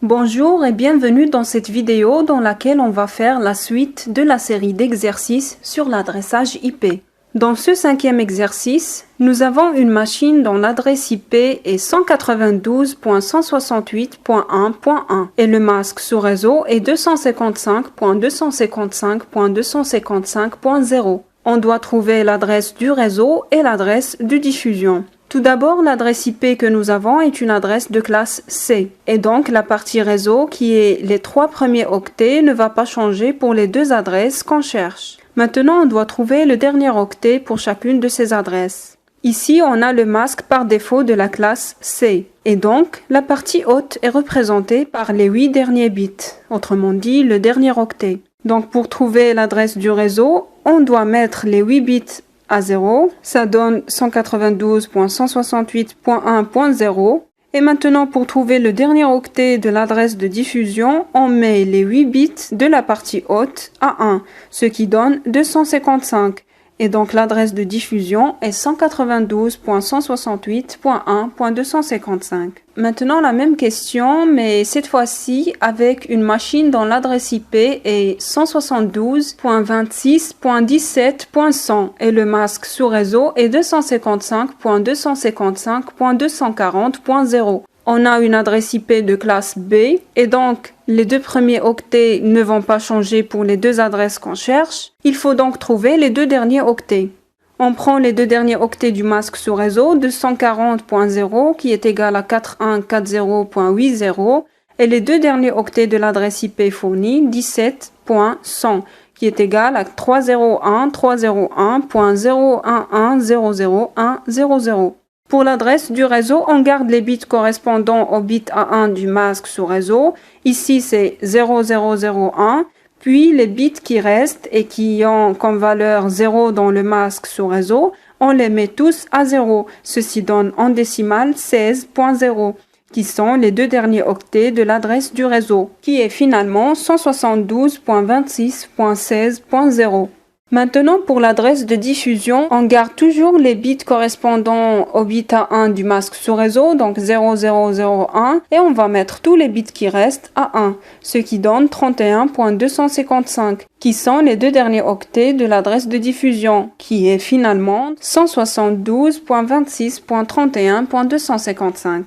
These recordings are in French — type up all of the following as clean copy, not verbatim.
Bonjour et bienvenue dans cette vidéo dans laquelle on va faire la suite de la série d'exercices sur l'adressage IP. Dans ce 5e exercice, nous avons une machine dont l'adresse IP est 192.168.1.1 et le masque sous réseau est 255.255.255.0. On doit trouver l'adresse du réseau et l'adresse de diffusion. Tout d'abord, l'adresse IP que nous avons est une adresse de classe C. Et donc, la partie réseau, qui est les 3 premiers octets, ne va pas changer pour les 2 adresses qu'on cherche. Maintenant, on doit trouver le dernier octet pour chacune de ces adresses. Ici, on a le masque par défaut de la classe C. Et donc, la partie haute est représentée par les 8 derniers bits. Autrement dit, le dernier octet. Donc, pour trouver l'adresse du réseau, on doit mettre les 8 bits à 0, ça donne 192.168.1.0. Et maintenant, pour trouver le dernier octet de l'adresse de diffusion, on met les 8 bits de la partie haute à 1, ce qui donne 255. Et donc, l'adresse de diffusion est 192.168.1.255. Maintenant, la même question, mais cette fois-ci avec une machine dont l'adresse IP est 172.26.17.100 et le masque sous réseau est 255.255.240.0. On a une adresse IP de classe B et donc les 2 premiers octets ne vont pas changer pour les 2 adresses qu'on cherche. Il faut donc trouver les 2 derniers octets. On prend les 2 derniers octets du masque sous réseau, 240.0 qui est égal à 4140.80 et les 2 derniers octets de l'adresse IP fournie, 17.100 qui est égal à 301.301.01100.000. Pour l'adresse du réseau, on garde les bits correspondant au bit A1 du masque sous réseau. Ici, c'est 0001. Puis, les bits qui restent et qui ont comme valeur 0 dans le masque sous réseau, on les met tous à 0. Ceci donne en décimale 16.0, qui sont les 2 derniers octets de l'adresse du réseau, qui est finalement 172.26.16.0. Maintenant, pour l'adresse de diffusion, on garde toujours les bits correspondant au bit A1 du masque sous réseau, donc 0001, et on va mettre tous les bits qui restent à 1, ce qui donne 31.255, qui sont les 2 derniers octets de l'adresse de diffusion, qui est finalement 172.26.31.255.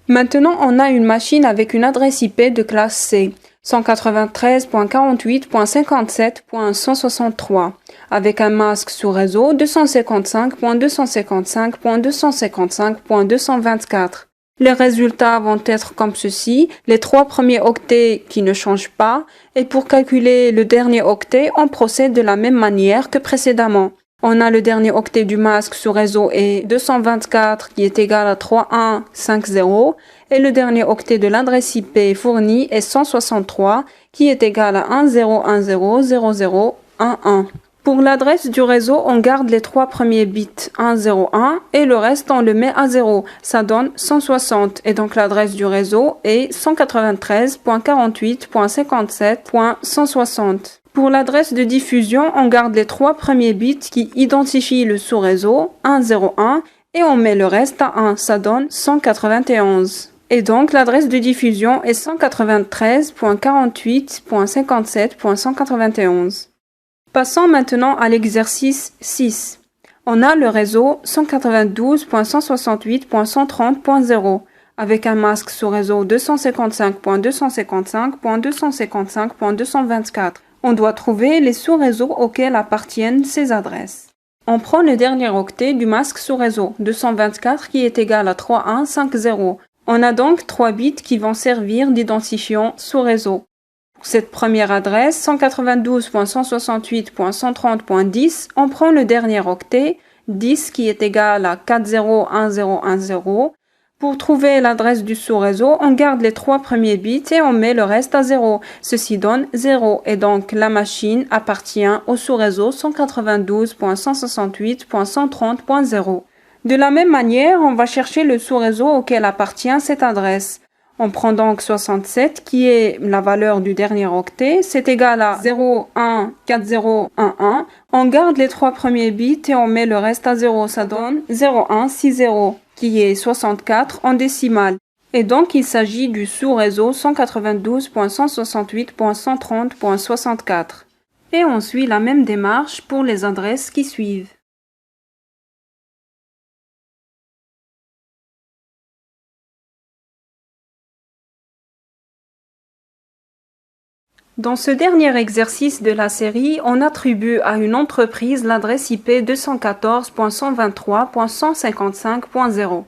Maintenant, on a une machine avec une adresse IP de classe C. 193.48.57.163 avec un masque sous réseau 255.255.255.224. Les résultats vont être comme ceci, les 3 premiers octets qui ne changent pas, et pour calculer le dernier octet, on procède de la même manière que précédemment. On a le dernier octet du masque sous réseau est 224 qui est égal à 3150 et le dernier octet de l'adresse IP fournie est 163 qui est égal à 10100011. Pour l'adresse du réseau, on garde les 3 premiers bits 101 et le reste on le met à 0. Ça donne 160 et donc l'adresse du réseau est 193.48.57.160. Pour l'adresse de diffusion, on garde les 3 premiers bits qui identifient le sous-réseau, 101, et on met le reste à 1, ça donne 191. Et donc l'adresse de diffusion est 193.48.57.191. Passons maintenant à l'exercice 6. On a le réseau 192.168.130.0 avec un masque sous réseau 255.255.255.224. On doit trouver les sous-réseaux auxquels appartiennent ces adresses. On prend le dernier octet du masque sous réseau, 224 qui est égal à 3150. On a donc 3 bits qui vont servir d'identifiant sous réseau. Pour cette première adresse, 192.168.130.10, on prend le dernier octet, 10 qui est égal à 401010. Pour trouver l'adresse du sous-réseau, on garde les 3 premiers bits et on met le reste à 0. Ceci donne 0 et donc la machine appartient au sous-réseau 192.168.130.0. De la même manière, on va chercher le sous-réseau auquel appartient cette adresse. On prend donc 67 qui est la valeur du dernier octet, c'est égal à 014011. On garde les 3 premiers bits et on met le reste à 0, ça donne 0160 qui est 64 en décimale. Et donc, il s'agit du sous-réseau 192.168.130.64. Et on suit la même démarche pour les adresses qui suivent. Dans ce dernier exercice de la série, on attribue à une entreprise l'adresse IP 214.123.155.0.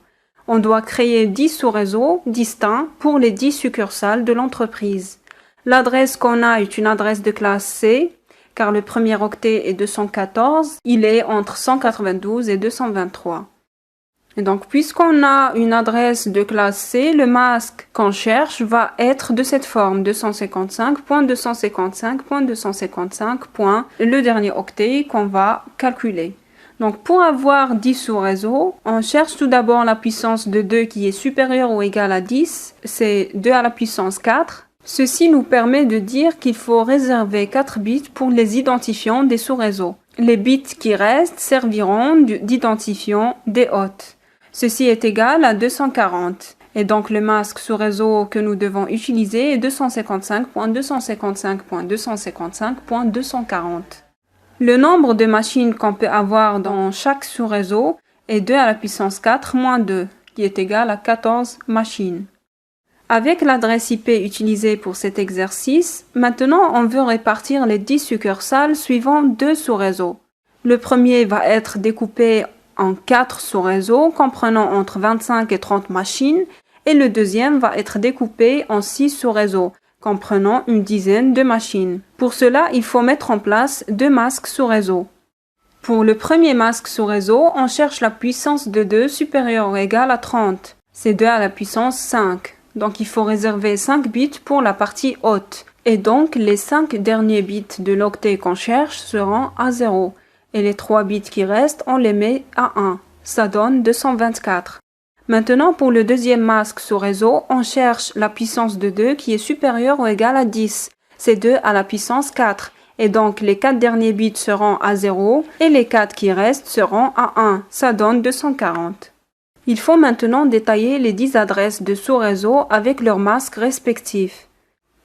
On doit créer 10 sous-réseaux distincts pour les 10 succursales de l'entreprise. L'adresse qu'on a est une adresse de classe C, car le premier octet est 214, il est entre 192 et 223. Et donc, puisqu'on a une adresse de classe C, le masque qu'on cherche va être de cette forme, 255.255.255. Le dernier octet qu'on va calculer. Donc, pour avoir 10 sous-réseaux, on cherche tout d'abord la puissance de 2 qui est supérieure ou égale à 10. C'est 2 à la puissance 4. Ceci nous permet de dire qu'il faut réserver 4 bits pour les identifiants des sous-réseaux. Les bits qui restent serviront d'identifiant des hôtes. Ceci est égal à 240. Et donc, le masque sous-réseau que nous devons utiliser est 255.255.255.240. Le nombre de machines qu'on peut avoir dans chaque sous-réseau est 2 à la puissance 4 moins 2, qui est égal à 14 machines. Avec l'adresse IP utilisée pour cet exercice, maintenant on veut répartir les 10 succursales suivant 2 sous-réseaux. Le premier va être découpé en 4 sous-réseaux comprenant entre 25 et 30 machines et le deuxième va être découpé en 6 sous-réseaux comprenant une dizaine de machines. Pour cela, il faut mettre en place 2 masques sous-réseau. Pour le premier masque sous-réseau, on cherche la puissance de 2 supérieure ou égale à 30. C'est 2 à la puissance 5. Donc il faut réserver 5 bits pour la partie haute. Et donc les 5 derniers bits de l'octet qu'on cherche seront à 0. Et les 3 bits qui restent, on les met à 1. Ça donne 224. Maintenant, pour le deuxième masque sous-réseau, on cherche la puissance de 2 qui est supérieure ou égale à 10. C'est 2 à la puissance 4. Et donc, les 4 derniers bits seront à 0 et les 4 qui restent seront à 1. Ça donne 240. Il faut maintenant détailler les 10 adresses de sous-réseau avec leurs masques respectifs.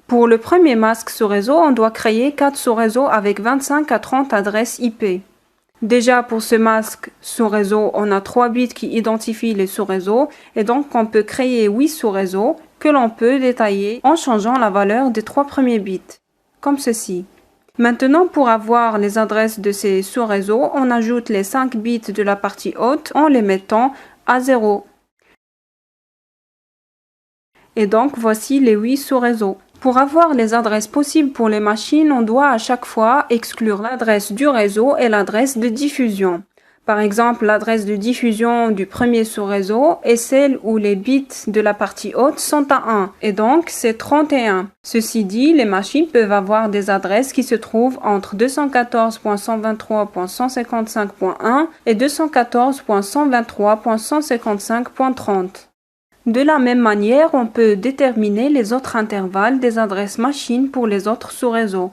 Pour le premier masque sous-réseau, on doit créer 4 sous-réseaux avec 25 à 30 adresses IP. Déjà, pour ce masque sous-réseau, on a 3 bits qui identifient les sous-réseaux et donc on peut créer 8 sous-réseaux que l'on peut détailler en changeant la valeur des 3 premiers bits, comme ceci. Maintenant, pour avoir les adresses de ces sous-réseaux, on ajoute les 5 bits de la partie haute en les mettant à 0. Et donc, voici les 8 sous-réseaux. Pour avoir les adresses possibles pour les machines, on doit à chaque fois exclure l'adresse du réseau et l'adresse de diffusion. Par exemple, l'adresse de diffusion du premier sous-réseau est celle où les bits de la partie haute sont à 1, et donc c'est 31. Ceci dit, les machines peuvent avoir des adresses qui se trouvent entre 214.123.155.1 et 214.123.155.30. De la même manière, on peut déterminer les autres intervalles des adresses machines pour les autres sous-réseaux.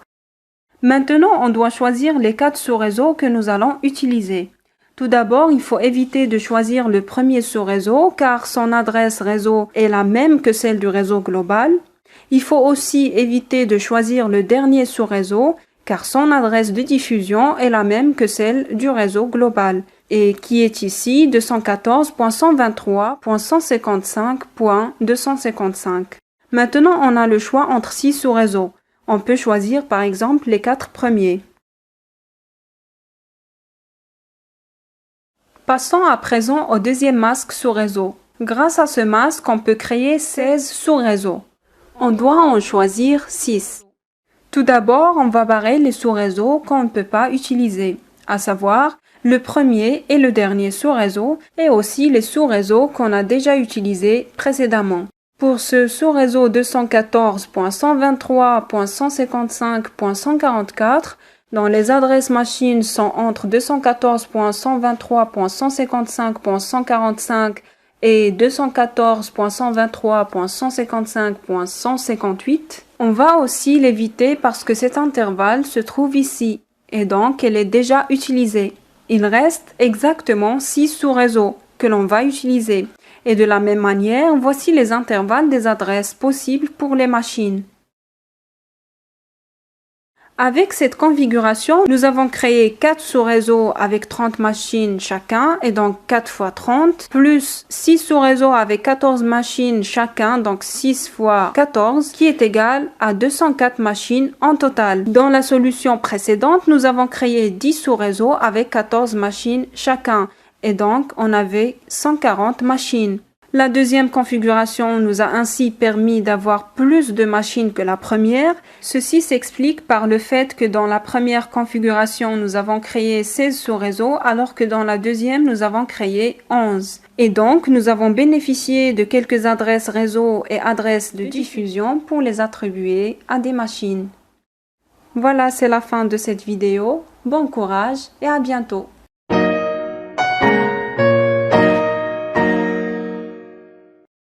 Maintenant, on doit choisir les 4 sous-réseaux que nous allons utiliser. Tout d'abord, il faut éviter de choisir le premier sous-réseau car son adresse réseau est la même que celle du réseau global. Il faut aussi éviter de choisir le dernier sous-réseau car son adresse de diffusion est la même que celle du réseau global et qui est ici 214.123.155.255. Maintenant, on a le choix entre 6 sous-réseaux. On peut choisir par exemple les 4 premiers. Passons à présent au deuxième masque sous-réseau. Grâce à ce masque, on peut créer 16 sous-réseaux. On doit en choisir 6. Tout d'abord, on va barrer les sous-réseaux qu'on ne peut pas utiliser, à savoir le premier et le dernier sous-réseau et aussi les sous-réseaux qu'on a déjà utilisés précédemment. Pour ce sous-réseau 214.123.155.144, dont les adresses machines sont entre 214.123.155.145 et 214.123.155.158, on va aussi l'éviter parce que cet intervalle se trouve ici et donc elle est déjà utilisée. Il reste exactement 6 sous-réseaux que l'on va utiliser. Et de la même manière, voici les intervalles des adresses possibles pour les machines. Avec cette configuration, nous avons créé 4 sous-réseaux avec 30 machines chacun, et donc 4 fois 30, plus 6 sous-réseaux avec 14 machines chacun, donc 6 fois 14, qui est égal à 204 machines en total. Dans la solution précédente, nous avons créé 10 sous-réseaux avec 14 machines chacun, et donc on avait 140 machines. La deuxième configuration nous a ainsi permis d'avoir plus de machines que la première. Ceci s'explique par le fait que dans la première configuration, nous avons créé 16 sous-réseaux, alors que dans la deuxième, nous avons créé 11. Et donc, nous avons bénéficié de quelques adresses réseau et adresses de diffusion pour les attribuer à des machines. Voilà, c'est la fin de cette vidéo. Bon courage et à bientôt.